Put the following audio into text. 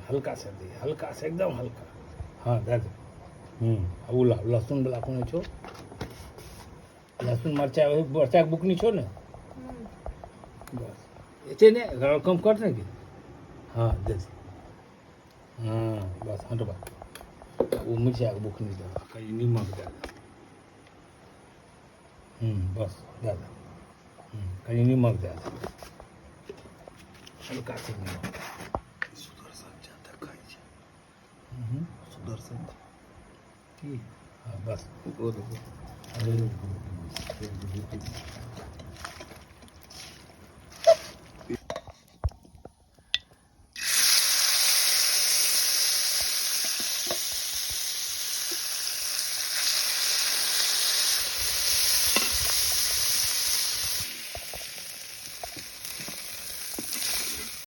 हल्का सा दे, हल्का सा, एकदम हल्का. हाँ दादा. ઓલા લસણ લાખું છો, લસણ મરચા બુકની છો ને, બસ એ છે ને રકમ કર ને કે હા દસ. હા બસ હટો બા वो मिर्चा बुकनी दादा कहीं नीमक दादा. बस दादा. कहीं नीमक दादा, हल्का से नीमक. सुदर्शन जाता खाई છે. सुदर्शन हाँ बस.